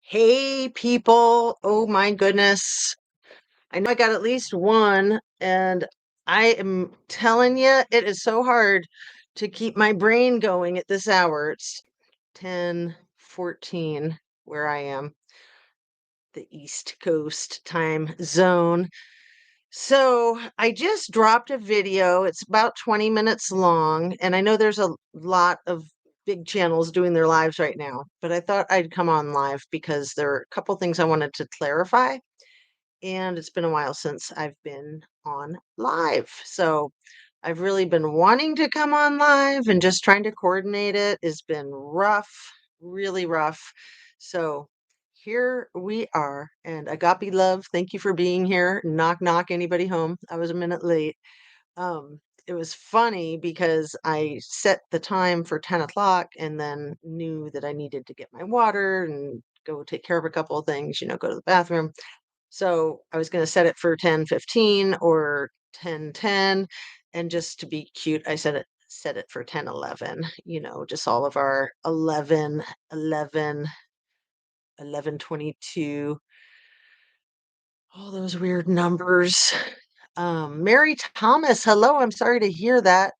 Hey, people. Oh my goodness. I know I got at least one, and I am telling you, it is so hard to keep my brain going at this hour. It's 10:14 where I am, the East Coast time zone. So I just dropped a video. It's about 20 minutes long, and I know there's a lot of big channels doing their lives right now, but I thought I'd come on live because there are a couple things I wanted to clarify, and it's been a while since I've been on live. So I've really been wanting to come on live, and just trying to coordinate it has been rough, really rough. So here we are. And Agape Love, thank you for being here. Knock, knock, anybody home? I was a minute late. It was funny because I set the time for 10 o'clock and then knew that I needed to get my water and go take care of a couple of things, go to the bathroom. So I was going to set it for 10:15 or 10:10, and just to be cute, I set it for 10:11, just all of our 11, 11, 11:22, all those weird numbers. Mary Thomas, hello. I'm sorry to hear that.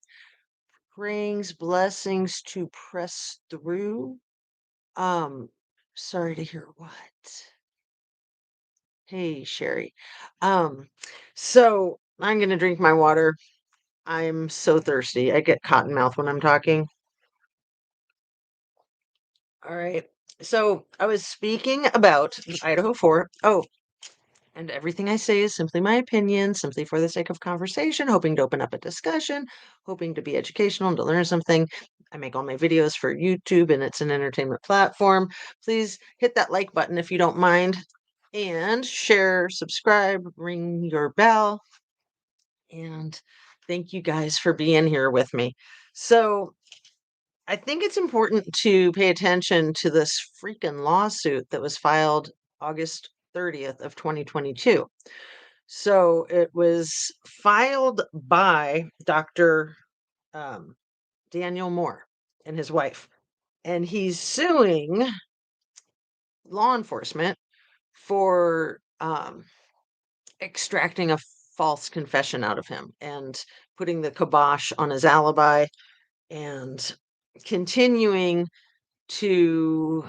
Prayings, blessings to press through. Um, Sorry to hear what? Hey, Sherry. Um, so I'm gonna drink my water. I'm so thirsty. I get cotton mouth when I'm talking. All right. So I was speaking about the Idaho 4. Oh, and everything I say is simply my opinion, simply for the sake of conversation, hoping to open up a discussion, hoping to be educational and to learn something. I make all my videos for YouTube, and it's an entertainment platform. Please hit that like button if you don't mind, and share, subscribe, ring your bell. And thank you guys for being here with me. So I think it's important to pay attention to this freaking lawsuit that was filed August 30th of 2022. So it was filed by Dr. Um, Daniel Moore and his wife, and he's suing law enforcement for extracting a false confession out of him and putting the kibosh on his alibi and continuing to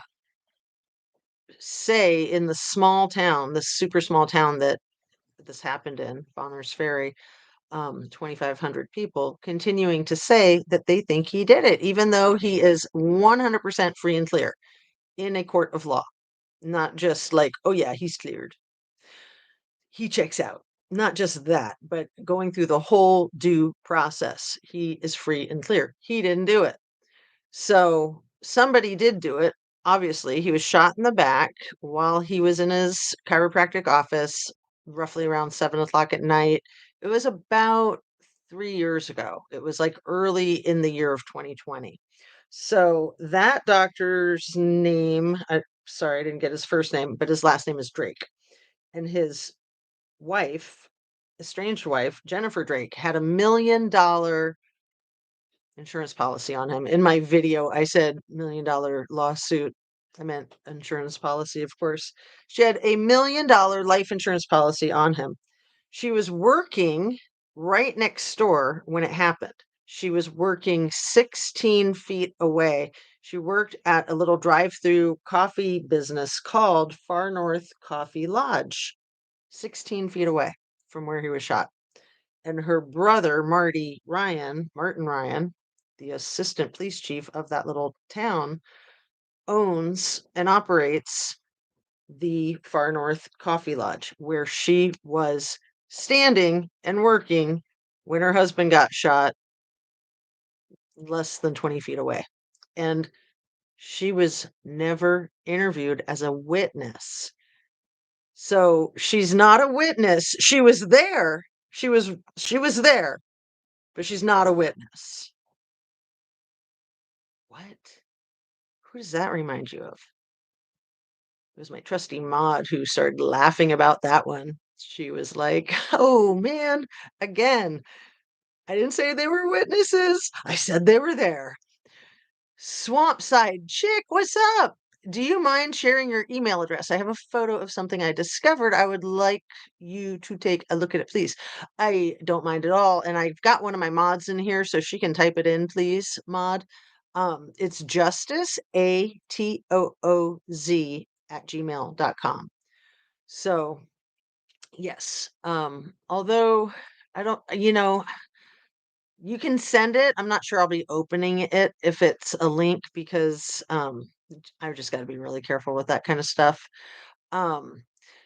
say in the small town, the super small town that this happened in, Bonners Ferry, 2,500 people, continuing to say that they think he did it, even though he is 100% free and clear in a court of law. Not just like, oh yeah, he's cleared. He checks out. Not just that, but going through the whole due process. He is free and clear. He didn't do it. So somebody did do it. Obviously, he was shot in the back while he was in his chiropractic office, roughly around 7 o'clock at night. It was about 3 years ago. It was like early in the year of 2020. So that doctor's name, sorry, I didn't get his first name, but his last name is Drake. And his wife, estranged wife, Jennifer Drake, had $1 million insurance policy on him. In my video, I said $1 million lawsuit. I meant insurance policy, of course. She had $1 million life insurance policy on him. She was working right next door when it happened. She was working 16 feet away. She worked at a little drive-through coffee business called Far North Coffee Lodge, 16 feet away from where he was shot. And her brother, Martin Ryan, the assistant police chief of that little town, owns and operates the Far North Coffee Lodge, where she was standing and working when her husband got shot less than 20 feet away. And she was never interviewed as a witness. So she's not a witness. She was there. She was there, but she's not a witness. What? Who does that remind you of? It was my trusty Maud who started laughing about that one. She was like, "Oh man, again, I didn't say they were witnesses. I said they were there." Swamp side chick, what's up? do you mind sharing your email address? I have a photo of something I discovered. I would like you to take a look at it, please. I don't mind at all. And I've got one of my mods in here, so she can type it in, please, mod. It's justice, ATOOZ at gmail.com. So, yes. Although I don't, you can send it. I'm not sure I'll be opening it if it's a link because I've just got to be really careful with that kind of stuff. Um,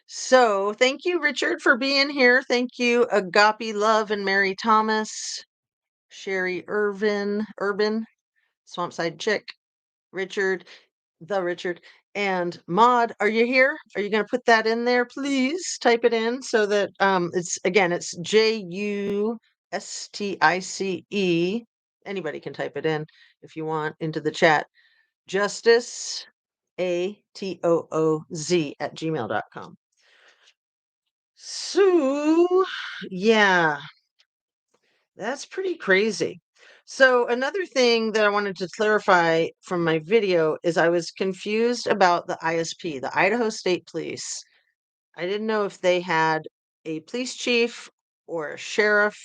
so thank you, Richard, for being here. Thank you, Agape Love and Mary Thomas, Sherry Urban, Swampside Chick, Richard, the Richard, and Maud. Are you here? Are you going to put that in there, please? Type it in so that it's JUSTICE. Anybody can type it in if you want into the chat. Justice ATOOZ at gmail.com. So, yeah, that's pretty crazy. So, another thing that I wanted to clarify from my video is I was confused about the ISP, the Idaho State Police. I didn't know if they had a police chief or a sheriff.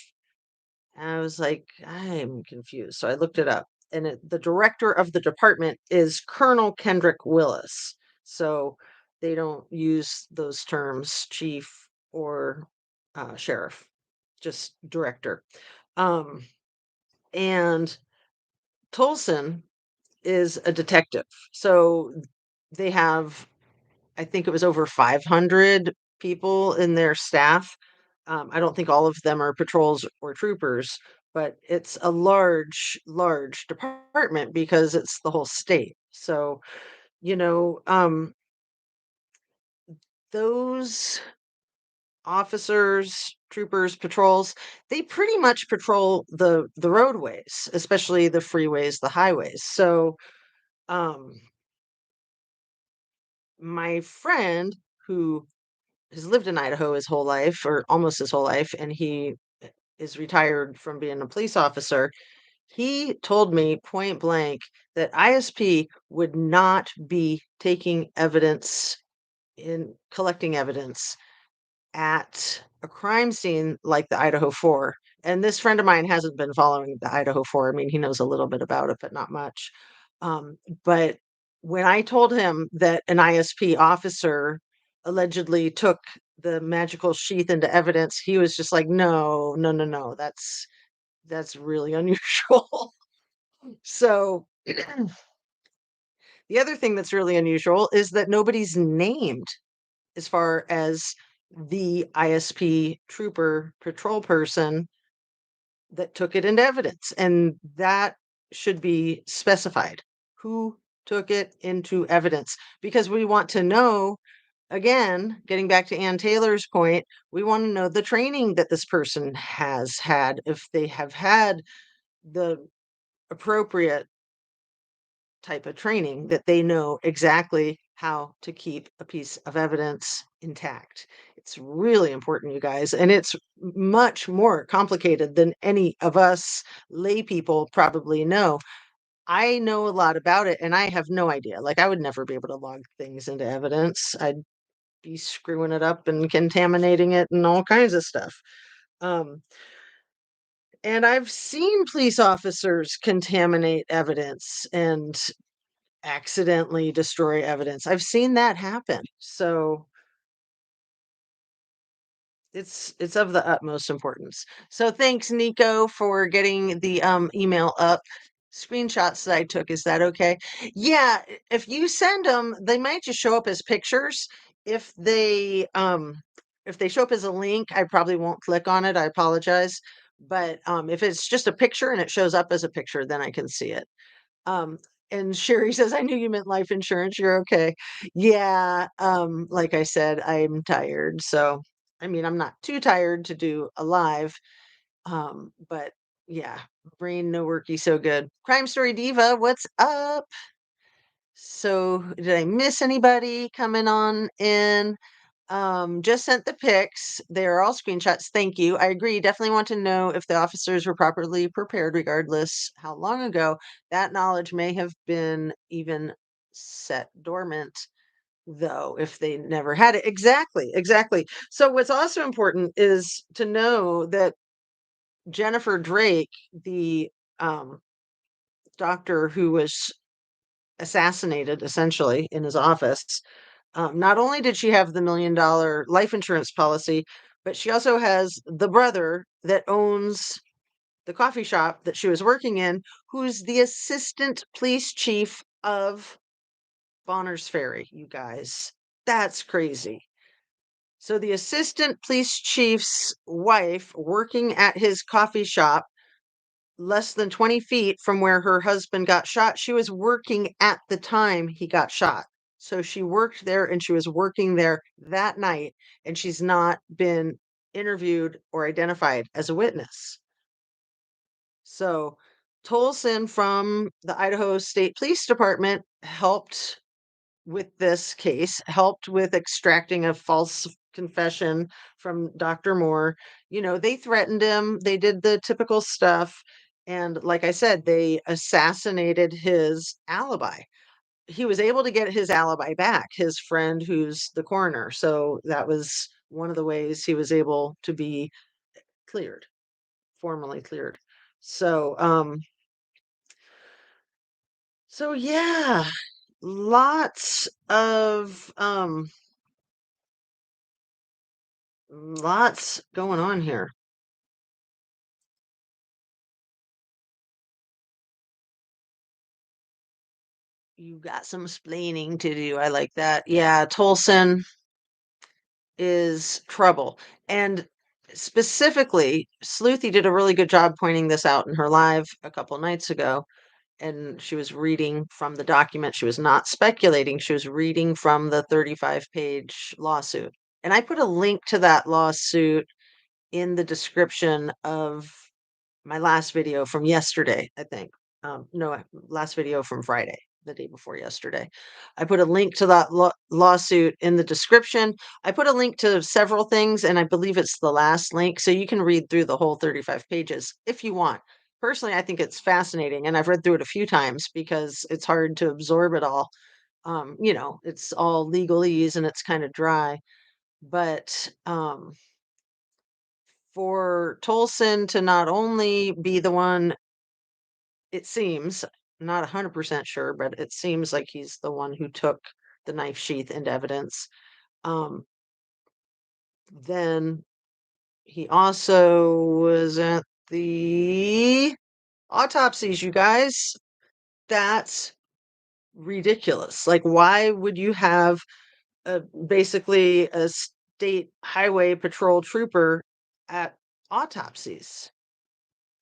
And I was like, I'm confused. So I looked it up. And the director of the department is Colonel Kendrick Willis. So they don't use those terms, chief or sheriff, just director. And Tolson is a detective. So they have, I think it was over 500 people in their staff. I don't think all of them are patrols or troopers, but it's a large department because it's the whole state. So, you know, those officers, troopers, patrols, they pretty much patrol the roadways, especially the freeways, the highways. So, um, my friend who has lived in Idaho his whole life, or almost his whole life, and he is retired from being a police officer. He told me point blank that ISP would not be taking evidence in collecting evidence at a crime scene like the Idaho 4. And this friend of mine hasn't been following the Idaho 4. I mean, he knows a little bit about it, but not much. But when I told him that an ISP officer allegedly took the magical sheath into evidence, he was just like, no, no, no, no. That's really unusual. So the other thing that's really unusual is that nobody's named as far as the ISP trooper patrol person that took it into evidence. And that should be specified. Who took it into evidence? Because we want to know, again, getting back to Ann Taylor's point, we want to know the training that this person has had, if they have had the appropriate type of training that they know exactly how to keep a piece of evidence intact. It's really important, you guys, and it's much more complicated than any of us lay people probably know. I know a lot about it and I have no idea. Like, I would never be able to log things into evidence. I'd be screwing it up and contaminating it and all kinds of stuff. Um, and I've seen police officers contaminate evidence and accidentally destroy evidence. I've seen that happen. So it's of the utmost importance. So thanks, Nico, for getting the email up. Screenshots that I took, is that okay? Yeah, if you send them, they might just show up as pictures. If they show up as a link, I probably won't click on it. I apologize. But if it's just a picture and it shows up as a picture, then I can see it. Um, and Sherry says, I knew you meant life insurance. You're okay. Yeah. Like I said, I'm tired. So, I mean, I'm not too tired to do a live. But yeah, brain no worky so good. Crime Story Diva, what's up? So, did I miss anybody coming on in? Just sent the pics. They're all screenshots. Thank you. I agree. Definitely want to know if the officers were properly prepared, regardless how long ago. That knowledge may have been even set dormant, though, if they never had it. Exactly, exactly. So what's also important is to know that Jennifer Drake, the um, doctor who was assassinated essentially in his office, not only did she have the $1 million life insurance policy, but she also has the brother that owns the coffee shop that she was working in, who's the assistant police chief of Bonners Ferry, you guys. That's crazy. So the assistant police chief's wife working at his coffee shop less than 20 feet from where her husband got shot, she was working at the time he got shot. So she worked there and she was working there that night, and she's not been interviewed or identified as a witness. So Tolson from the Idaho State Police Department helped with this case, helped with extracting a false confession from Dr. Moore. You know, they threatened him, they did the typical stuff. And like I said, they assassinated his alibi. He was able to get his alibi back, his friend who's the coroner. So that was one of the ways he was able to be cleared, formally cleared. So, so yeah, lots of lots going on here. You got some splaining to do. I like that. Yeah, Tolson is trouble. And specifically, Sleuthy did a really good job pointing this out in her live a couple nights ago. And she was reading from the document. She was not speculating. She was reading from the 35-page lawsuit. And I put a link to that lawsuit in the description of my last video from yesterday, I think. No, last video from Friday, the day before yesterday. I put a link to that lawsuit in the description. I put a link to several things, and I believe it's the last link, so you can read through the whole 35 pages if you want. Personally, I think it's fascinating, and I've read through it a few times because it's hard to absorb it all. You know, it's all legalese and it's kind of dry, but for Tolson to not only be the one, it seems, not 100% sure, but it seems like he's the one who took the knife sheath into evidence. Um, then he also was at the autopsies, you guys. That's ridiculous. Like, why would you have basically a state highway patrol trooper at autopsies?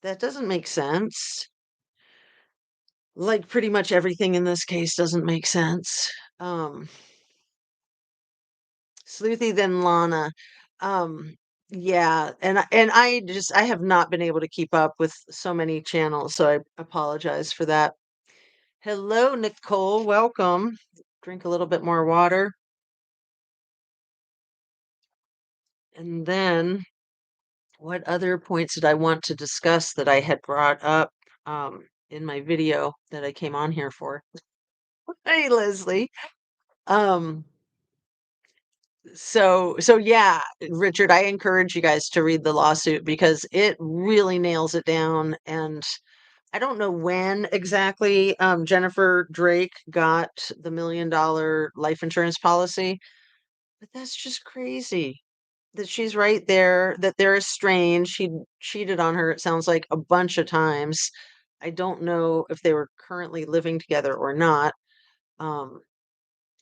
That doesn't make sense. Like, pretty much everything in this case doesn't make sense. Um, Sleuthy then Lana. Yeah, and I have not been able to keep up with so many channels, so I apologize for that. Hello, Nicole. Welcome. Drink a little bit more water. And then what other points did I want to discuss that I had brought up in my video that I came on here for? Hey, Leslie. Um, so yeah, Richard, I encourage you guys to read the lawsuit because it really nails it down. And I don't know when exactly Jennifer Drake got the $1 million life insurance policy, but that's just crazy that she's right there, that they're estranged. He cheated on her, it sounds like, a bunch of times. I don't know if they were currently living together or not. Um,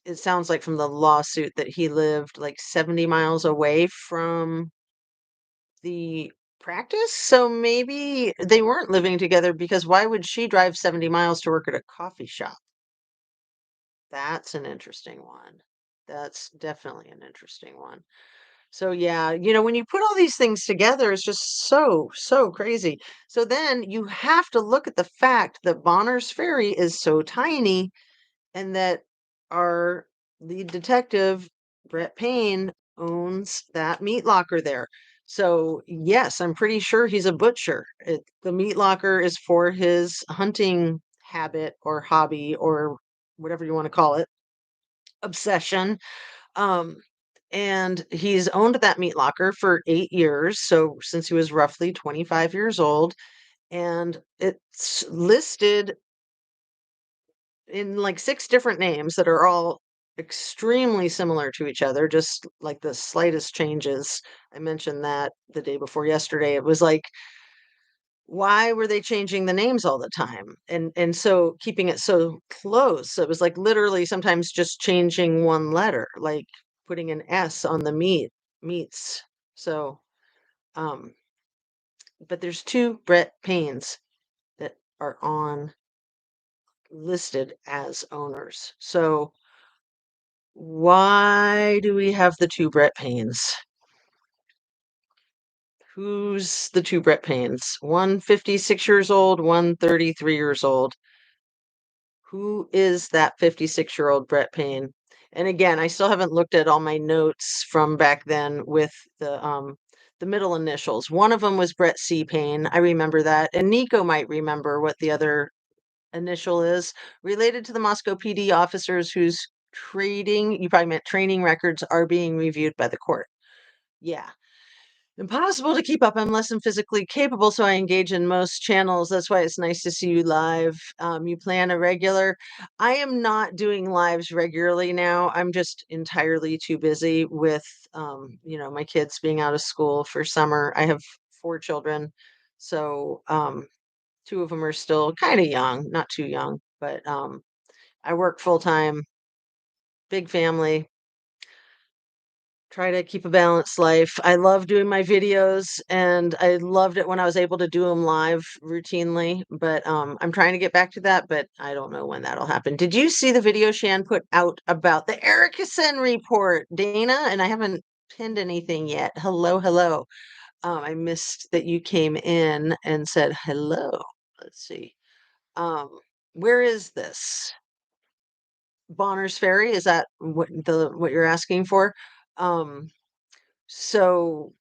it sounds like from the lawsuit that he lived like 70 miles away from the practice. So maybe they weren't living together because why would she drive 70 miles to work at a coffee shop? That's an interesting one. That's definitely an interesting one. So yeah, you know, when you put all these things together, it's just so crazy. So then you have to look at the fact that Bonner's Ferry is so tiny and that our lead detective, Brett Payne, owns that meat locker there. So, yes, I'm pretty sure he's a butcher. The meat locker is for his hunting habit or hobby or whatever you want to call it, obsession. Um, and he's owned that meat locker for 8 years. So since he was roughly 25 years old, and it's listed in like six different names that are all extremely similar to each other, just like the slightest changes. I mentioned that the day before yesterday. It was like, why were they changing the names all the time? And so keeping it so close. So it was like literally sometimes just changing one letter, like putting an S on the meats. So um but there's two Brett Paynes that are on listed as owners. So why do we have the two Brett Paynes? Who's the two Brett Paynes? One 56 years old, one 33 years old. Who is that 56-year-old Brett Payne? And again, I still haven't looked at all my notes from back then with the middle initials. One of them was Brett C. Payne. I remember that. And Nico might remember what the other initial is, related to the Moscow PD officers whose you probably meant training records are being reviewed by the court. Yeah. Impossible to keep up. I'm less than physically capable, so I engage in most channels. That's why it's nice to see you live. You plan a regular. I am not doing lives regularly now. I'm just entirely too busy with, my kids being out of school for summer. I have four children, so two of them are still kind of young, not too young, but I work full time, big family, try to keep a balanced life. I love doing my videos and I loved it when I was able to do them live routinely, but I'm trying to get back to that, but I don't know when that'll happen. Did you see the video Shan put out about the Erickson report, Dana? And I haven't pinned anything yet. Hello, hello. I missed that you came in and said hello. Let's see. Um, where is this? Bonner's Ferry? Is that what you're asking for? Um, so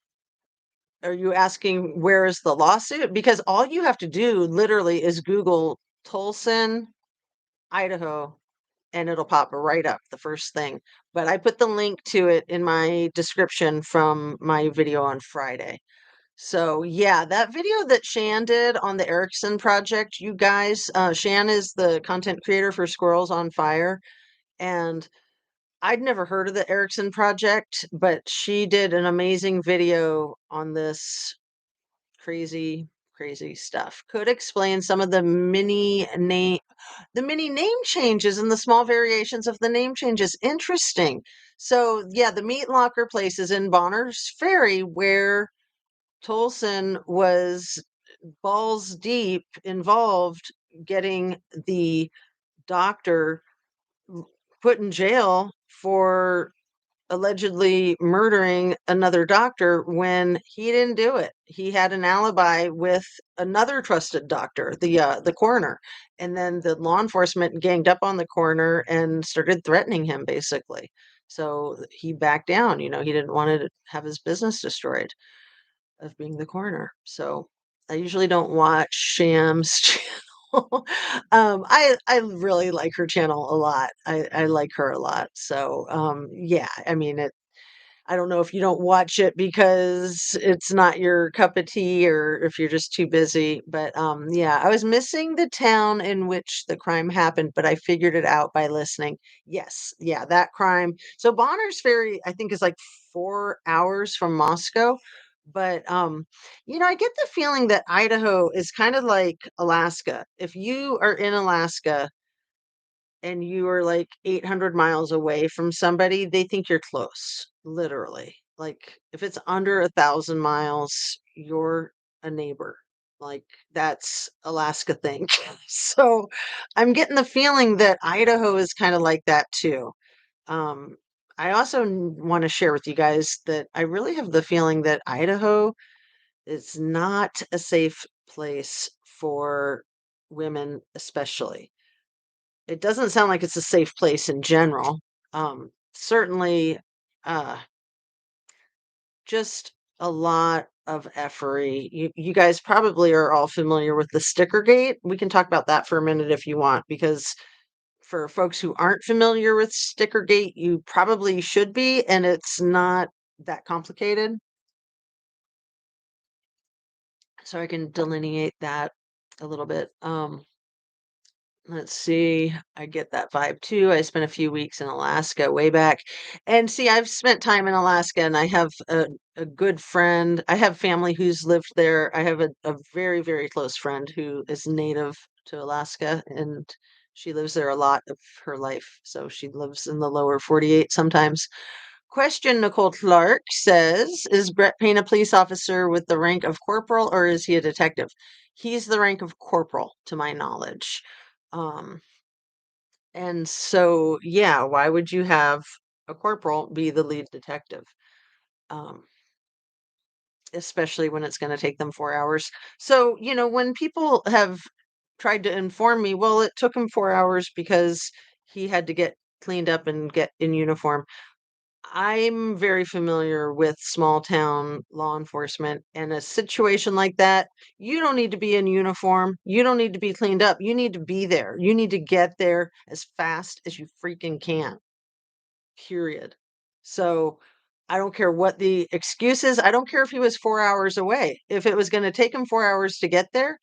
are you asking where is the lawsuit? Because all you have to do literally is Google Tolson, Idaho, and it'll pop right up, the first thing. But I put the link to it in my description from my video on Friday. So yeah, that video that Shan did on the Erickson project, you guys, Shan is the content creator for Squirrels on Fire, and I'd never heard of the Erickson project, but she did an amazing video on this crazy, crazy stuff. Could explain some of the mini name changes and the small variations of the name changes. Interesting. So yeah, the meat locker place is in Bonner's Ferry, where Tolson was balls deep involved getting the doctor put in jail for allegedly murdering another doctor when he didn't do it. He had an alibi with another trusted doctor, the coroner, and then the law enforcement ganged up on the coroner and started threatening him basically. So he backed down. He didn't want to have his business destroyed of being the coroner. So I usually don't watch Sham's channel. I really like her channel a lot. I like her a lot. So yeah, I mean I don't know if you don't watch it because it's not your cup of tea or if you're just too busy, but yeah, I was missing the town in which the crime happened, but I figured it out by listening. Yes, yeah, that crime. So Bonner's Ferry, I think, is like 4 hours from Moscow. But I get the feeling that Idaho is kind of like Alaska. If you are in Alaska and you are like 800 miles away from somebody, they think you're close, literally. Like if it's under 1,000 miles, you're a neighbor. Like that's Alaska thing. So I'm getting the feeling that Idaho is kind of like that too. Um, I also want to share with you guys that I really have the feeling that Idaho is not a safe place for women, especially. It doesn't sound like it's a safe place in general. Certainly, uh, just a lot of effery. You guys probably are all familiar with the sticker gate. We can talk about that for a minute if you want, because for folks who aren't familiar with Stickergate, you probably should be, and it's not that complicated. So I can delineate that a little bit. Let's see. I get that vibe too. I spent a few weeks in Alaska way back. And see, I've spent time in Alaska and I have a good friend. I have family who's lived there. I have a very, very close friend who is native to Alaska and she lives there a lot of her life. So she lives in the lower 48 sometimes. Question Nicole Clark says, is Brett Payne a police officer with the rank of corporal or is he a detective? He's the rank of corporal, to my knowledge. Um, and so, yeah, why would you have a corporal be the lead detective? Um, Especially when it's going to take them 4 hours. So, when people have tried to inform me, well, it took him 4 hours because he had to get cleaned up and get in uniform. I'm very familiar with small town law enforcement, and a situation like that, you don't need to be in uniform. You don't need to be cleaned up. You need to be there. You need to get there as fast as you freaking can, period. So I don't care what the excuse is. I don't care if he was 4 hours away. If it was going to take him 4 hours to get there,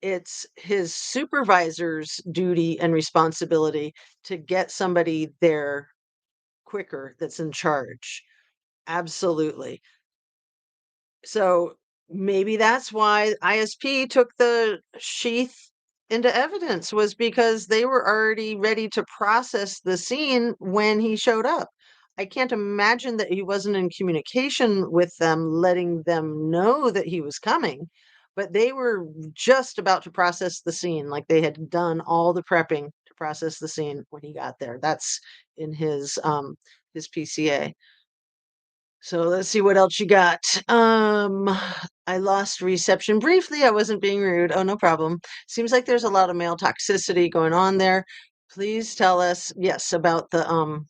it's his supervisor's duty and responsibility to get somebody there quicker that's in charge. Absolutely. So maybe that's why ISP took the sheath into evidence was because they were already ready to process the scene when he showed up. I can't imagine that he wasn't in communication with them, letting them know that he was coming, but they were just about to process the scene, like they had done all the prepping to process the scene when he got there. That's in his PCA. So let's see what else you got. I lost reception briefly. I wasn't being rude. Oh, no problem. Seems like there's a lot of male toxicity going on there. Please tell us, yes, about the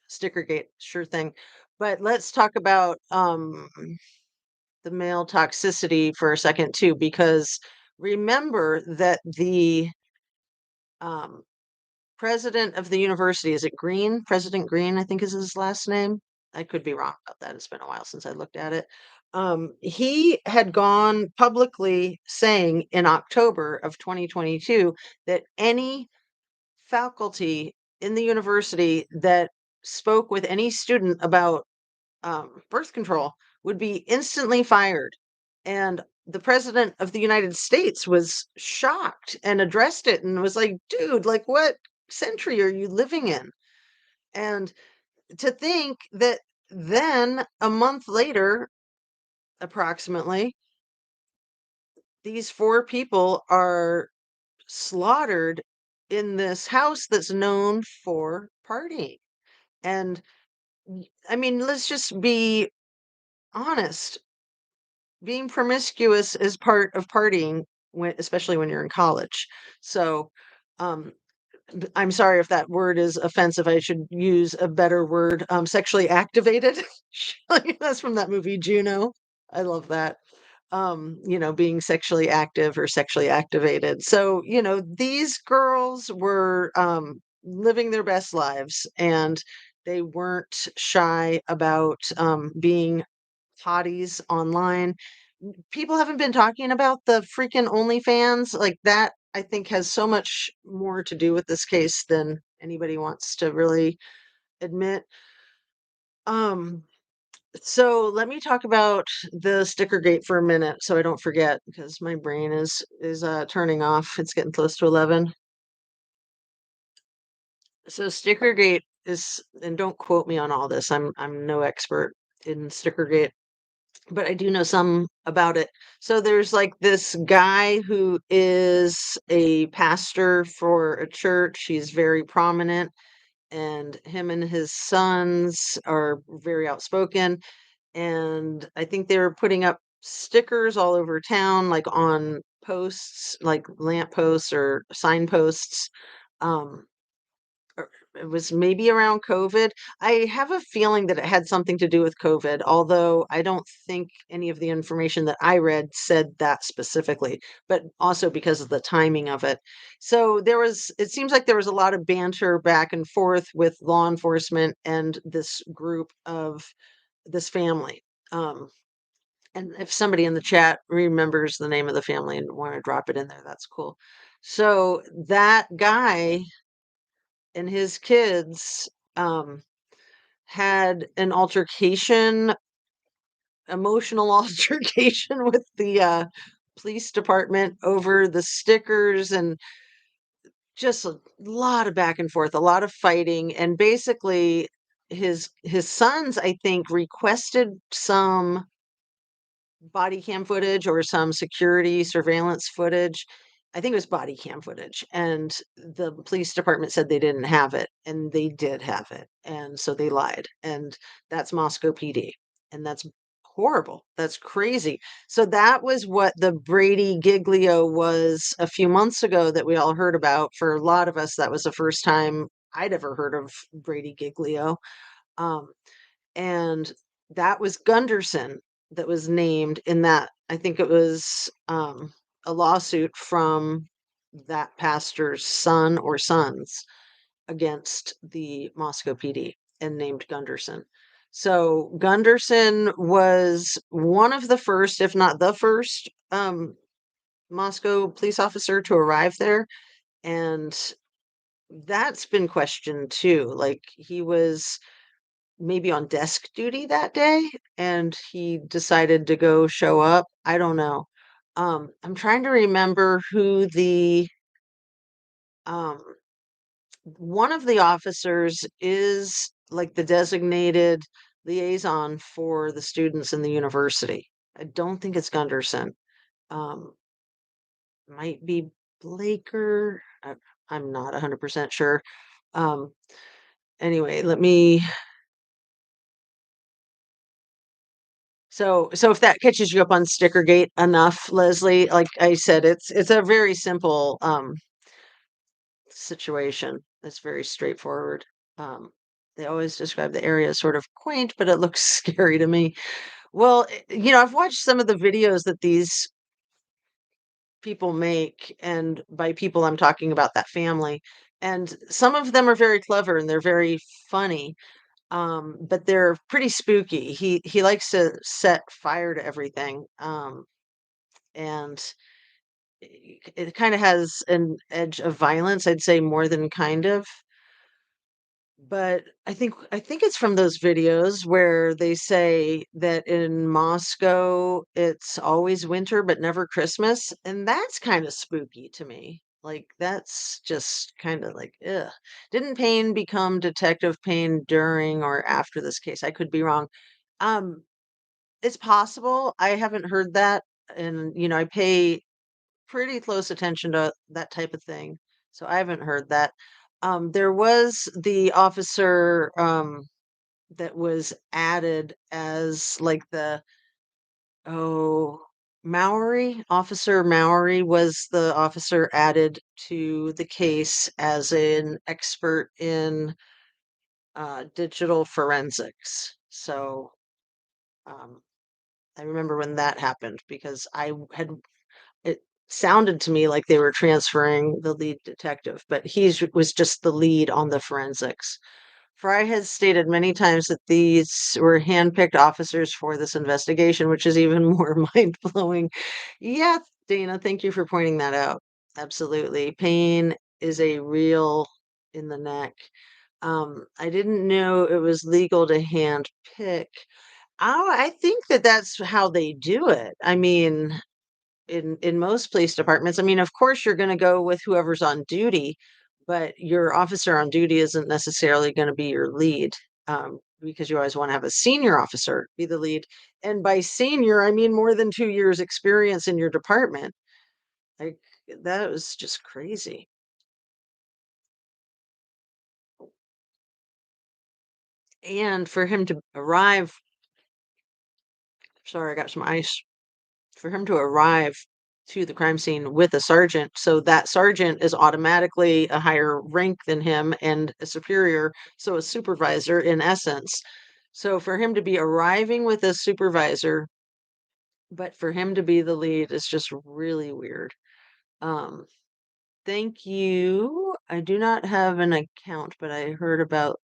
Stickergate. Sure thing. But let's talk about the male toxicity for a second too, because remember that the um president of the university, is it Green? President Green, I think is his last name. I could be wrong about that. It's been a while since I looked at it. He had gone publicly saying in October of 2022 that any faculty in the university that spoke with any student about birth control would be instantly fired. And the president of the United States was shocked and addressed it and was like, dude, like, what century are you living in? And to think that then a month later, approximately, these four people are slaughtered in this house that's known for partying. And I mean, let's just be honest. Being promiscuous is part of partying when especially when you're in college. So, um, I'm sorry if that word is offensive. I should use a better word. Sexually activated. That's from that movie Juno. I love that. Being sexually active or sexually activated. So, these girls were living their best lives and they weren't shy about being hotties online. People haven't been talking about the freaking OnlyFans. Like that, I think has so much more to do with this case than anybody wants to really admit. Um, so let me talk about the sticker gate for a minute so I don't forget because my brain is turning off. It's getting close to 11. So sticker gate is, and don't quote me on all this. I'm no expert in sticker gate, but I do know some about it. So there's like this guy who is a pastor for a church. He's very prominent, and him and his sons are very outspoken. And I think they were putting up stickers all over town, like on posts, like lamp posts or signposts. Um, it was maybe around COVID. I have a feeling that it had something to do with COVID, although I don't think any of the information that I read said that specifically, but also because of the timing of it. So it seems like there was a lot of banter back and forth with law enforcement and this group of this family. Um, and if somebody in the chat remembers the name of the family and want to drop it in there, that's cool. So that guy and his kids had an emotional altercation with the police department over the stickers and just a lot of back and forth, a lot of fighting. And basically, his sons, I think, requested some body cam footage or some security surveillance footage. I think it was body cam footage. And the police department said they didn't have it, and they did have it. And so they lied. And that's Moscow PD. And that's horrible. That's crazy. So that was what the Brady Giglio was a few months ago that we all heard about. For a lot of us, that was the first time I'd ever heard of Brady Giglio. Um, and that was Gunderson that was named in that. I think it was a lawsuit from that pastor's son or sons against the Moscow PD and named Gunderson. So Gunderson was one of the first, if not the first, Moscow police officer to arrive there. And that's been questioned too. Like he was maybe on desk duty that day and he decided to go show up. I don't know. I'm trying to remember who the um one of the officers is like the designated liaison for the students in the university. I don't think it's Gunderson. Um, might be Blaker. I'm not 100% sure. Um, anyway, let me so if that catches you up on Stickergate enough, Leslie, like I said, it's a very simple situation. It's very straightforward. Um, they always describe the area as sort of quaint, but it looks scary to me. Well, I've watched some of the videos that these people make, and by people I'm talking about that family, and some of them are very clever and they're very funny. But they're pretty spooky. He likes to set fire to everything. And it kind of has an edge of violence, I'd say more than kind of. But I think it's from those videos where they say that in Moscow it's always winter but never Christmas, and that's kind of spooky to me. Like that's just kind of like, ugh. Didn't Payne become Detective Payne during or after this case? I could be wrong. Um, it's possible. I haven't heard that, and I pay pretty close attention to that type of thing. So I haven't heard that. There was the officer that was added as like the oh Officer Maori was the officer added to the case as an expert in digital forensics. So um, I remember when that happened because it sounded to me like they were transferring the lead detective, but was just the lead on the forensics. Fry has stated many times that these were handpicked officers for this investigation, which is even more mind blowing. Yeah, Dana, thank you for pointing that out. Absolutely. Pain is a real in the neck. I didn't know it was legal to hand pick. Oh, I think that that's how they do it. I mean, in most police departments. I mean, of course, you're going to go with whoever's on duty, but your officer on duty isn't necessarily going to be your lead, because you always want to have a senior officer be the lead. And by senior, I mean more than 2 years experience in your department. Like that was just crazy. And for him to arrive, sorry, I got some ice. For him to arrive to the crime scene with a sergeant, so that sergeant is automatically a higher rank than him and a superior, so a supervisor in essence. So for him to be arriving with a supervisor, but for him to be the lead is just really weird. Um, thank you. I do not have an account, but I heard about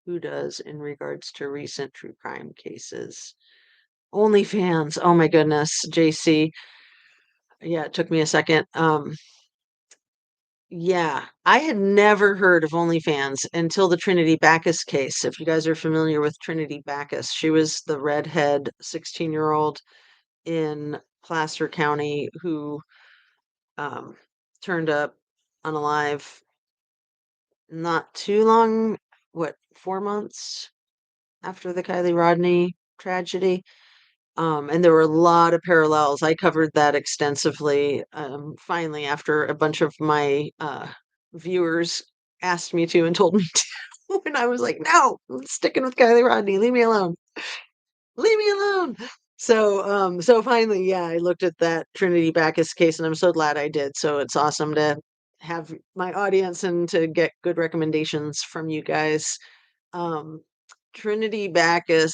who does in regards to recent true crime cases. OnlyFans. Oh my goodness, JC. Yeah, it took me a second. Yeah, I had never heard of OnlyFans until the Trinity Backus case. If you guys are familiar with Trinity Backus, she was the redhead 16-year-old in Placer County who um, turned up unalive not too long, what, 4 months after the Kylie Rodney tragedy. And there were a lot of parallels. I covered that extensively, finally, after a bunch of my viewers asked me to and told me to. And I was like, no, I'm sticking with Kylie Rodney. Leave me alone. Leave me alone. So finally, yeah, I looked at that Trinity Backus case, and I'm so glad I did. So it's awesome to have my audience and to get good recommendations from you guys. Um, Trinity Backus,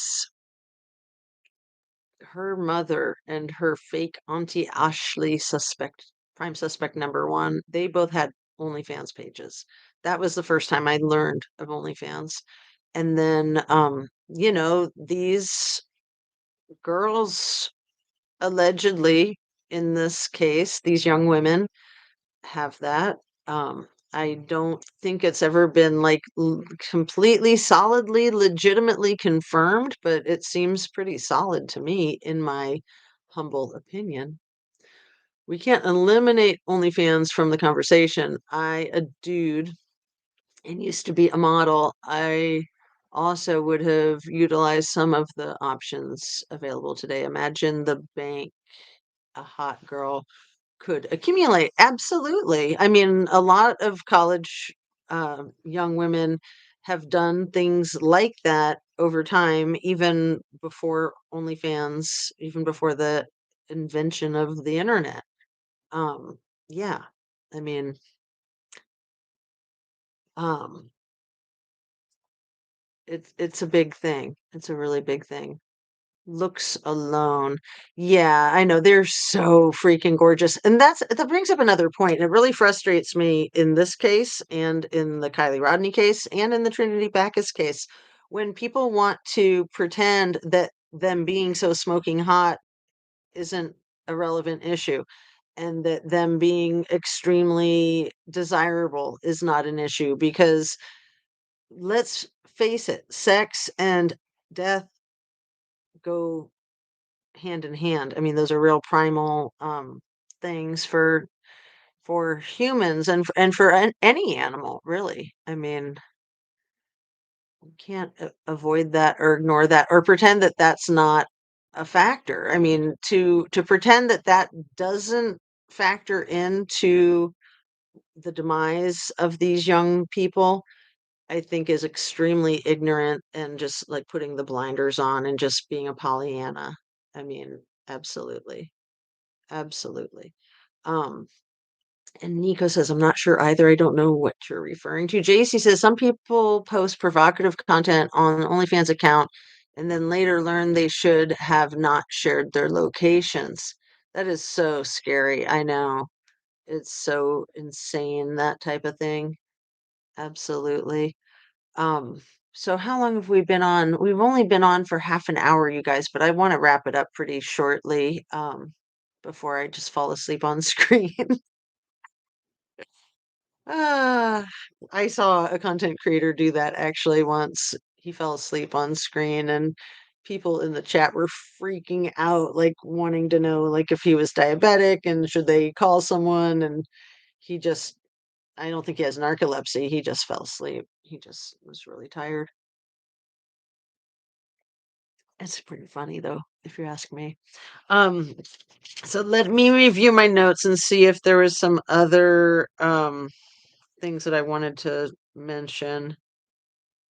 her mother and her fake auntie Ashley suspect, prime suspect number one, they both had OnlyFans pages. That was the first time I learned of OnlyFans. And then, these girls allegedly in this case, these young women have that. I don't think it's ever been like completely solidly, legitimately confirmed, but it seems pretty solid to me, in my humble opinion. We can't eliminate OnlyFans from the conversation. A dude, and used to be a model. I also would have utilized some of the options available today. Imagine the bank a hot girl could accumulate. Absolutely. I mean, a lot of college young women have done things like that over time, even before OnlyFans, even before the invention of the internet. Um, yeah, I mean, um, it's a big thing. It's a really big thing. Looks alone. Yeah, I know, they're so freaking gorgeous, and that brings up another point. It really frustrates me in this case, and in the Kylie Rodney case, and in the Trinity Backus case, when people want to pretend that them being so smoking hot isn't a relevant issue, and that them being extremely desirable is not an issue, because let's face it, sex and death go hand in hand. I mean, those are real primal things for humans, and for any animal, really. I mean, you can't avoid that or ignore that or pretend that that's not a factor. I mean, to pretend that that doesn't factor into the demise of these young people, I think is extremely ignorant, and just like putting the blinders on and just being a Pollyanna. I mean, absolutely. Absolutely. Um, and Nico says, I'm not sure either. I don't know what you're referring to. JC says, some people post provocative content on the OnlyFans account and then later learn they should have not shared their locations. That is so scary. I know. It's so insane, that type of thing. Absolutely. Um, so how long have we been on? We've only been on for half an hour, you guys, but I want to wrap it up pretty shortly, before I just fall asleep on screen. Ah, I saw a content creator do that actually once. He fell asleep on screen, and people in the chat were freaking out, like wanting to know like if he was diabetic and should they call someone, and he just, I don't think he has narcolepsy. He just fell asleep. He just was really tired. It's pretty funny though, if you ask me. Um, so let me review my notes and see if there was some other things that I wanted to mention.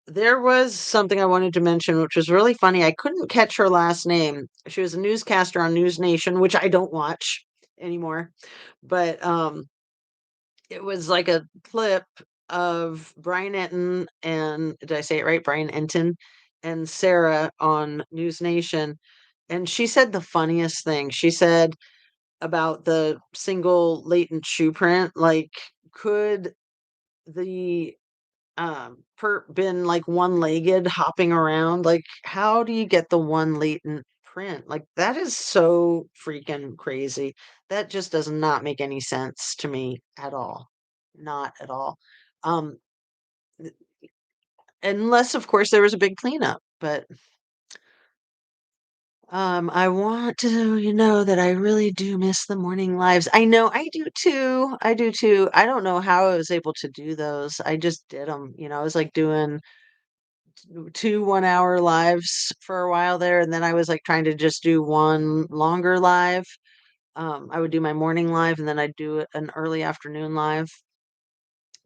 There was something I wanted to mention, which was really funny. I couldn't catch her last name. She was a newscaster on News Nation, which I don't watch. anymore. But it was like a clip of Brian Enton and did I say it right? Brian Enton and Sarah on News Nation. And she said the funniest thing. She said about the single latent shoe print, like, could the perp been like one-legged hopping around? Like, how do you get the one latent print? Like, that is so freaking crazy. That just does not make any sense to me at all. Not at all. Um, th- unless, of course, there was a big cleanup. But I want to you know that I really do miss the morning lives. I know I do too. I do too. I don't know how I was able to do those. I just did them. I was like doing 2 one-hour lives for a while there, and then I was, like, trying to just do 1 longer live. I would do my morning live, and then I'd do an early afternoon live.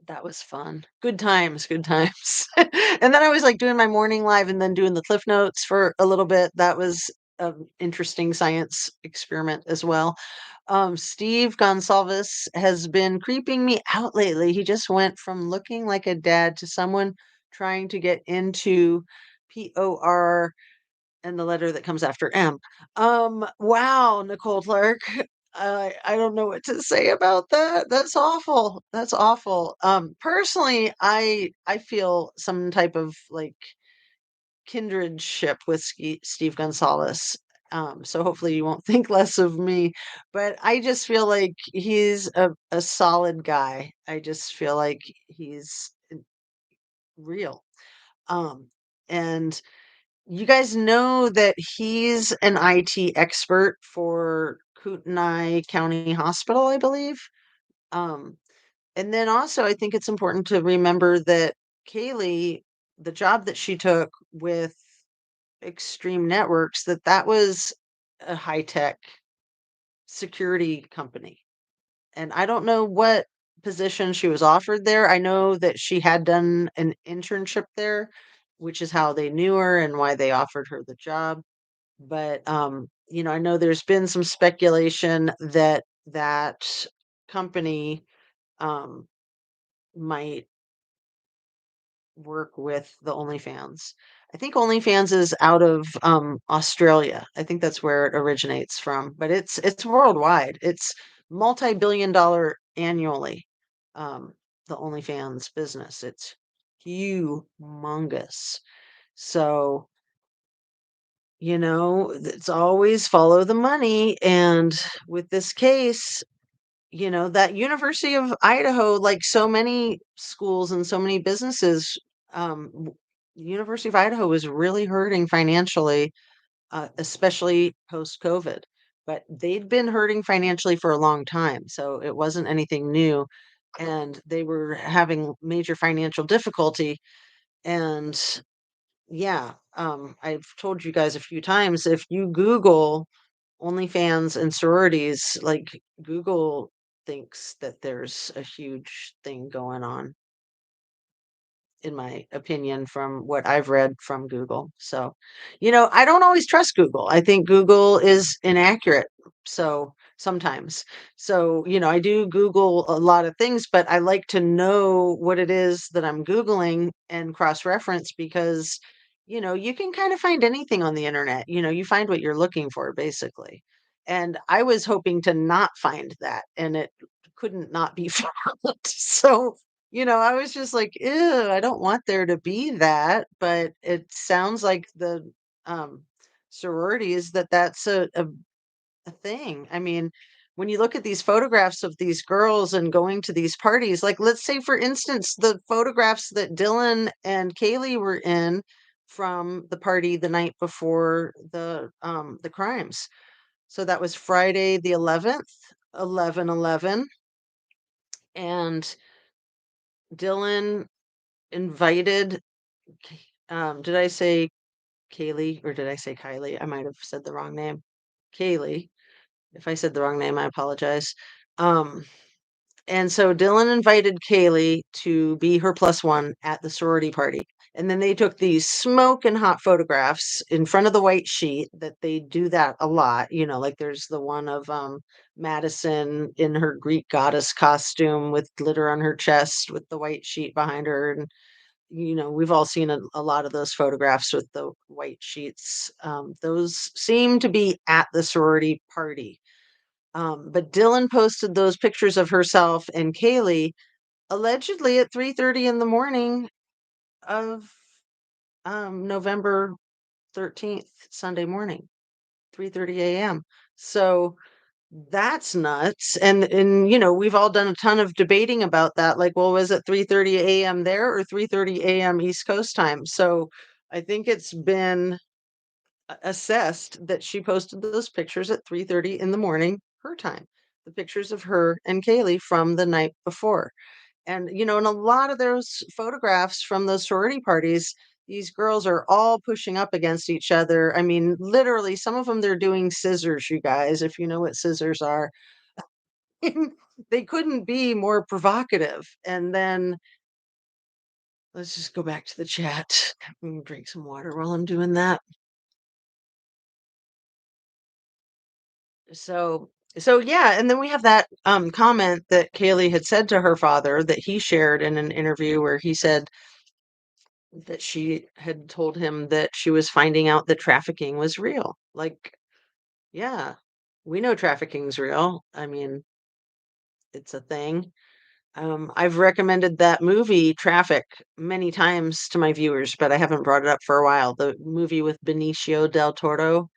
That was fun. Good times, good times. And then I was, like, doing my morning live and then doing the cliff notes for a little bit. That was an interesting science experiment as well. Steve Gonsalves has been creeping me out lately. He just went from looking like a dad to someone trying to get into POR and the letter that comes after M. Wow, Nicole Clark. I don't know what to say about that. That's awful. That's awful. Personally, I feel some type of like kindredship with Steve Gonzalez. So hopefully you won't think less of me. But I just feel like he's a solid guy. I just feel like he's real. Um, and you guys know that he's an IT expert for Kootenai County Hospital, I believe. Um, and then also, I think it's important to remember that Kaylee, the job that she took with Extreme Networks, that was a high tech security company. And I don't know what position she was offered there. I know that she had done an internship there, which is how they knew her and why they offered her the job. But I know there's been some speculation that that company um might work with the OnlyFans. I think OnlyFans is out of Australia. I think that's where it originates from, but it's worldwide. It's multi-billion dollar annually. Um, the OnlyFans business. It's humongous. So, it's always follow the money. And with this case, that University of Idaho, like so many schools and so many businesses, University of Idaho was really hurting financially, especially post COVID. But they'd been hurting financially for a long time, so it wasn't anything new. And they were having major financial difficulty. And yeah, I've told you guys a few times, if you Google OnlyFans and sororities, like, Google thinks that there's a huge thing going on, in my opinion, from what I've read from Google. So, I don't always trust Google. I think Google is inaccurate. So sometimes. So, I do Google a lot of things, but I like to know what it is that I'm Googling and cross reference because, you can kind of find anything on the internet. You find what you're looking for, basically. And I was hoping to not find that, and it couldn't not be found. So, I was just like, "Ew, I don't want there to be that," but it sounds like the, um, sororities that's a thing. I mean, when you look at these photographs of these girls and going to these parties, like, let's say, for instance, the photographs that Dylan and Kaylee were in from the party the night before the crimes. So that was Friday the 11th, 11/11, and Dylan invited did I say Kaylee or did I say Kylie? I might have said the wrong name. Kaylee. If I said the wrong name, I apologize. Um, and so Dylan invited Kaylee to be her plus one at the sorority party. And then they took these smoke and hot photographs in front of the white sheet that they do that a lot. Like there's the one of Madison in her Greek goddess costume with glitter on her chest with the white sheet behind her. And, we've all seen a lot of those photographs with the white sheets. Those seem to be at the sorority party. But Dylan posted those pictures of herself and Kaylee allegedly at 3:30 in the morning of November 13th, Sunday morning, 3:30 a.m. So that's nuts. And we've all done a ton of debating about that. Like, well, was it 3:30 a.m. there or 3:30 a.m. East Coast time? So I think it's been assessed that she posted those pictures at 3:30 in the morning, her time. The pictures of her and Kaylee from the night before. And a lot of those photographs from those sorority parties, these girls are all pushing up against each other. I mean, literally, some of them they're doing scissors, you guys, if you know what scissors are. They couldn't be more provocative. And then let's just go back to the chat. Drink some water while I'm doing that. So so yeah, and then we have that comment that Kaylee had said to her father that he shared in an interview where he said that she had told him that she was finding out that trafficking was real. Like, yeah, we know trafficking's real. I mean, it's a thing. I've recommended that movie Traffic many times to my viewers, but I haven't brought it up for a while. The movie with Benicio del Toro,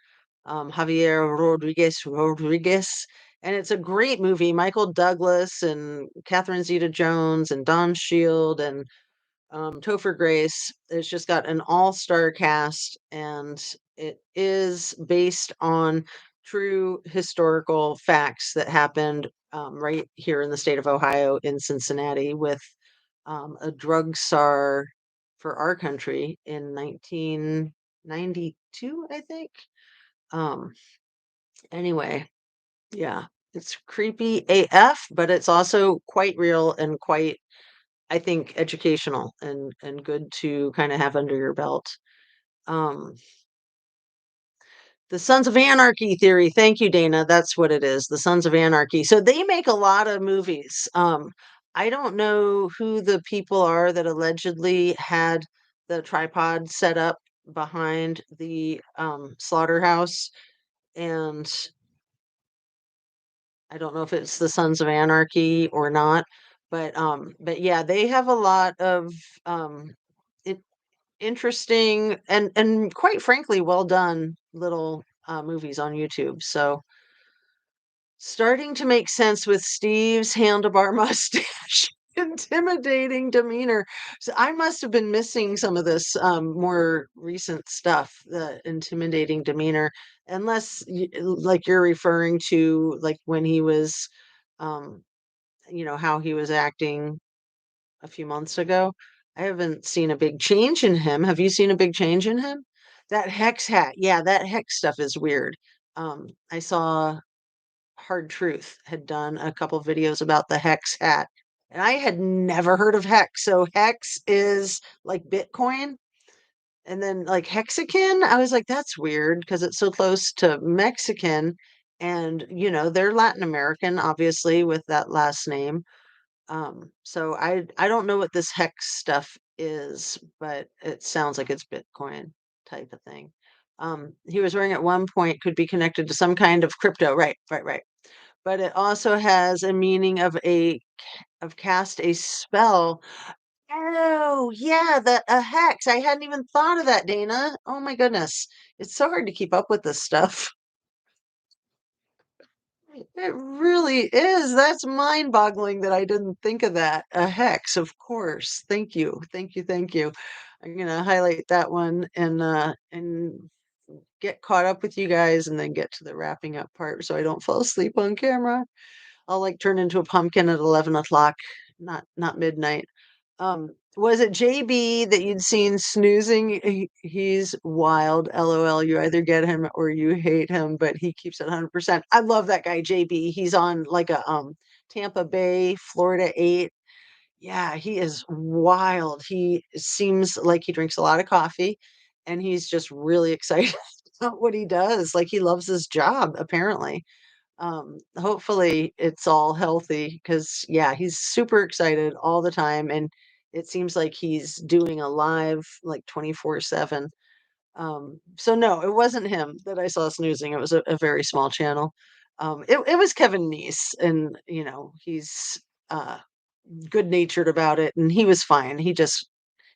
Javier Rodriguez, and it's a great movie. Michael Douglas and Catherine Zeta-Jones and Don Shield and Topher Grace. It's just got an all-star cast, and it is based on true historical facts that happened right here in the state of Ohio in Cincinnati with a drug czar for our country in 1992, I think. Um, anyway, yeah, it's creepy AF, but it's also quite real and quite, I think, educational and good to kind of have under your belt. Um, the Sons of Anarchy theory. Thank you, Dana. That's what it is. The Sons of Anarchy. So they make a lot of movies. I don't know who the people are that allegedly had the tripod set up behind the slaughterhouse, and I don't know if it's the Sons of Anarchy or not. But yeah, they have a lot of um, interesting and quite frankly well done little movies on YouTube. So starting to make sense with Steve's handlebar mustache. Intimidating demeanor. So I must have been missing some of this more recent stuff, the intimidating demeanor, unless like you're referring to like when he was um how he was acting a few months ago. I haven't seen a big change in him. Have you seen a big change in him? That hex hat. Yeah, that hex stuff is weird. I saw Hard Truth had done a couple videos about the hex hat, and I had never heard of hex. So hex is like Bitcoin, and then like Hexakin, I was like, that's weird because it's so close to Mexican, and they're Latin American, obviously, with that last name. So I don't know what this hex stuff is, but it sounds like it's Bitcoin type of thing. He was wearing at one point could be connected to some kind of crypto. Right, right, right. But it also has a meaning of cast a spell. Oh, yeah, that a hex. I hadn't even thought of that, Dana. Oh my goodness. It's so hard to keep up with this stuff. It really is. That's mind-boggling that I didn't think of that. A hex, of course. Thank you. Thank you. Thank you. I'm gonna highlight that one and get caught up with you guys and then get to the wrapping up part so I don't fall asleep on camera. I'll like turn into a pumpkin at 11 o'clock, not midnight. Was it JB that you'd seen snoozing? He's wild. LOL. You either get him or you hate him, but he keeps it 100%. I love that guy, JB. He's on like a Tampa Bay, Florida 8. Yeah, he is wild. He seems like he drinks a lot of coffee, and he's just really excited about what he does. Like, he loves his job, apparently. Hopefully it's all healthy because, yeah, he's super excited all the time, and it seems like he's doing a live, like, 24/7. So no, it wasn't him that I saw snoozing. It was a very small channel. It was Kevin Neese, and, he's, uh, good-natured about it, and he was fine. He just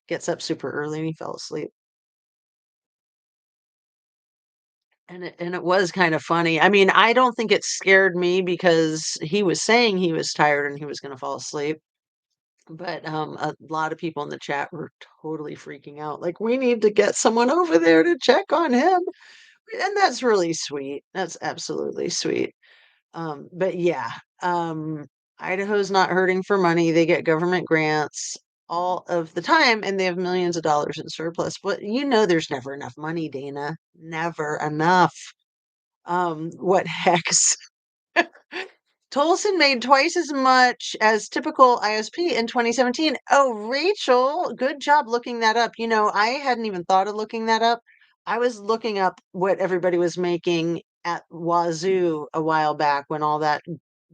gets up super early, and he fell asleep. And it was kind of funny. I mean, I don't think it scared me because he was saying he was tired and he was gonna fall asleep, but, a lot of people in the chat were totally freaking out, like, "We need to get someone over there to check on him," and that's really sweet. That's absolutely sweet. But yeah, um, Idaho's not hurting for money. They get government grants all of the time, and they have millions of dollars in surplus, but there's never enough money, Dana. Never enough. What hex? Tolson made twice as much as typical ISP in 2017. Oh, Rachel, good job looking that up. I hadn't even thought of looking that up. I was looking up what everybody was making at Wazoo a while back when all that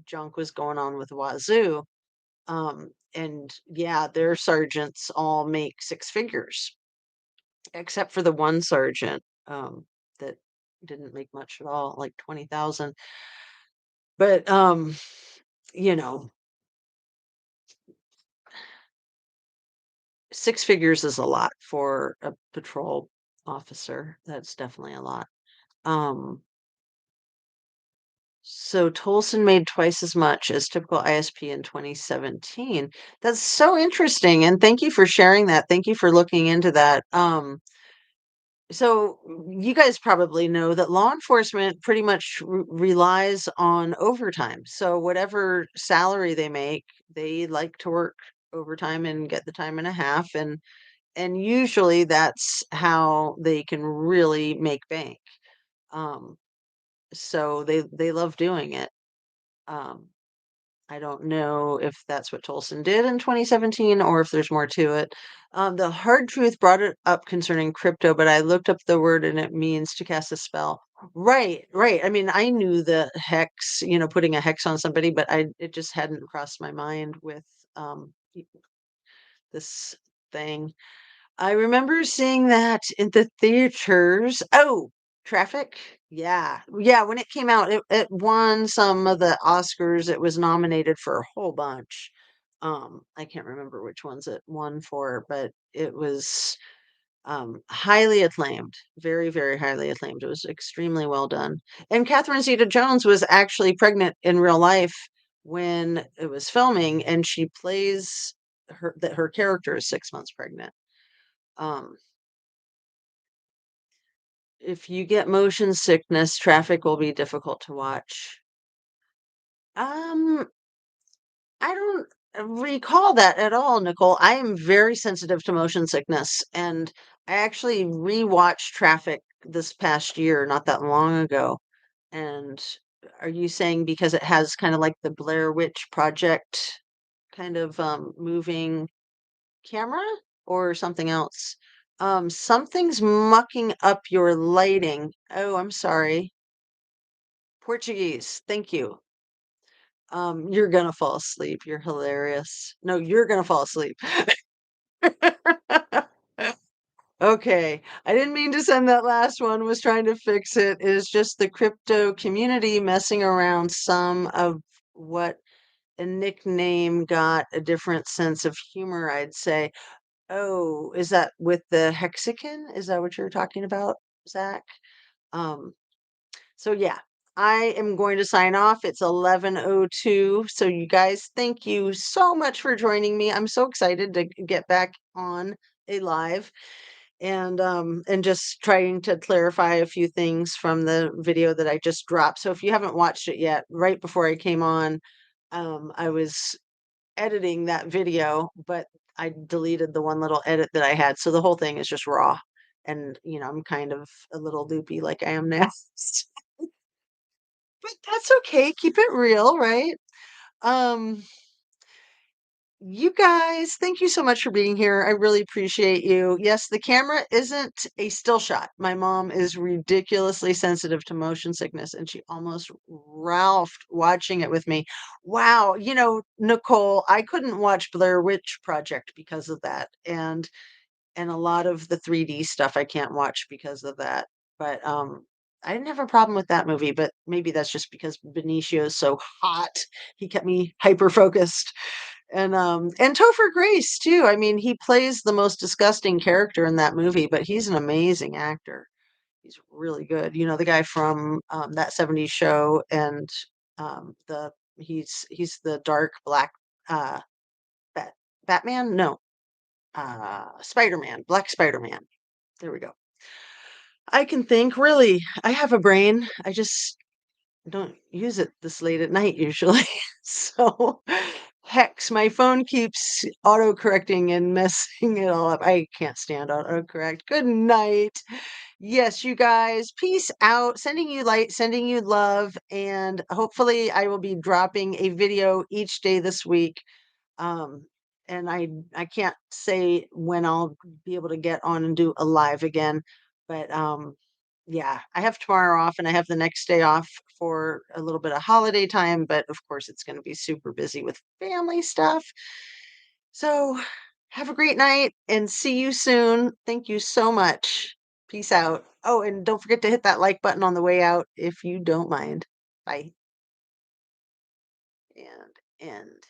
junk was going on with Wazoo. And yeah, their sergeants all make six figures, except for the one sergeant that didn't make much at all, like 20,000. But you know, six figures is a lot for a patrol officer. That's definitely a lot. Um, so Tolson made twice as much as typical ISP in 2017. That's so interesting, and thank you for sharing that. Thank you for looking into that. So you guys probably know that law enforcement pretty much relies on overtime. So whatever salary they make, they like to work overtime and get the time and a half, and usually that's how they can really make bank. Um, so they love doing it. Um, I don't know if that's what Tolson did in 2017 or if there's more to it. The hard truth brought it up concerning crypto, but I looked up the word and it means to cast a spell. Right, right. I mean, I knew the hex, putting a hex on somebody, but it just hadn't crossed my mind with this thing. I remember seeing that in the theaters. Oh, Traffic? Yeah. Yeah, when it came out, it won some of the Oscars. It was nominated for a whole bunch. I can't remember which ones it won for, but it was highly acclaimed. Very, very highly acclaimed. It was extremely well done. And Catherine Zeta-Jones was actually pregnant in real life when it was filming, and she plays her character is 6 months pregnant. Um, if you get motion sickness, Traffic will be difficult to watch. Um, I don't recall that at all, Nicole. I am very sensitive to motion sickness, and I actually rewatched Traffic this past year, not that long ago. And are you saying because it has kind of like the Blair Witch Project kind of moving camera or something else? Something's mucking up your lighting. Oh, I'm sorry. Portuguese. Thank you. You're gonna fall asleep. You're hilarious. No, you're gonna fall asleep. Okay. I didn't mean to send that last one, was trying to fix it. Is just the crypto community messing around some of what a nickname got a different sense of humor, I'd say. Oh, is that with the hexagon? Is that what you're talking about, Zach? Um, So yeah, I am going to sign off. It's 11:02. So you guys, thank you so much for joining me. I'm so excited to get back on a live and just trying to clarify a few things from the video that I just dropped. So if you haven't watched it yet, right before I came on, I was editing that video, but I deleted the one little edit that I had. So the whole thing is just raw. And I'm kind of a little loopy like I am now. But that's okay, keep it real, right? Um, You guys, thank you so much for being here. I really appreciate you. Yes, the camera isn't a still shot. My mom is ridiculously sensitive to motion sickness, and she almost ralphed watching it with me. Wow, Nicole, I couldn't watch Blair Witch Project because of that. And a lot of the 3D stuff I can't watch because of that. But I didn't have a problem with that movie, but maybe that's just because Benicio is so hot. He kept me hyper focused. And Topher Grace too. I mean, he plays the most disgusting character in that movie, but he's an amazing actor. He's really good. The guy from that 70s show and the he's the dark black uh Bat, Batman? No. Spider-Man, Black Spider-Man. There we go. I can think, really. I have a brain. I just don't use it this late at night usually. So, hex, my phone keeps autocorrecting and messing it all up. I can't stand autocorrect. Good night. Yes, you guys, peace out. Sending you light, sending you love, and hopefully I will be dropping a video each day this week. Um, and I can't say when I'll be able to get on and do a live again, but yeah, I have tomorrow off and I have the next day off for a little bit of holiday time, but of course it's going to be super busy with family stuff. So have a great night and see you soon. Thank you so much. Peace out. Oh, and don't forget to hit that like button on the way out if you don't mind. Bye. And end.